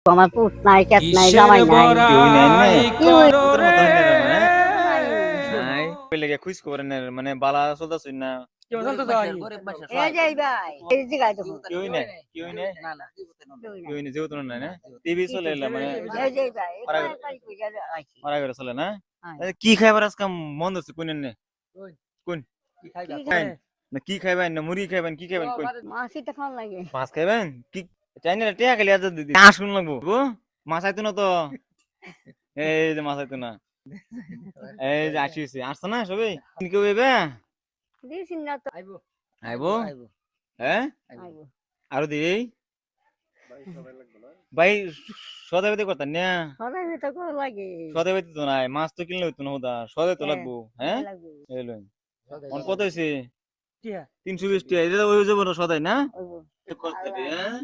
আমার পুত নাই, ক্যাট নাই, জামাই নাই। কেউ নাই না কি হইল? তোর মতো হয় না রে, নাই। নাই কইলে গে খুশ করে না রে, মানে বালা চলতাছই না এই যে এই ভাই, এই যে গাই দেখো। কেউ নাই কেউ নাই কেউ নাই যেহেতু নাই না টিভি চলে এলা মানে এই যে এই ভাই, মারা এই বাড়ি কই গেছে? আইছি। মারা করে চলে না আয়। কি খাইবার আজকে মন হচ্ছে কোন নে কোন কি খাই? না কি খাইবেন না মুড়ি খাইবেন কি খাইবেন কোন মাছই তো খাওয়া লাগে। মাছ খাইবেন কি চাই না টিয়া খালি আজ দিদি আসুন লাগবো গো মাছ আইতো না তো এই যে মাছ আইতো না এই যে আসিছে আসছে না সবাই কেউ এবে দিছি না তো। আইবো হ্যাঁ আইবো। আরো দিই ভাই সদাই বেতে করতেন না সদাই তো করা লাগে। সদাই বেতে তো নাই মাছ তো কিনলে হইতো না হুদা সদাই তো হ্যাঁ, লাগবো হ্যাঁ লাগবে। এই লইন কোন কত হইছে 320 টাকা এটা ওই যাবো না সদাই না ওইবো। করতে হ্যাঁ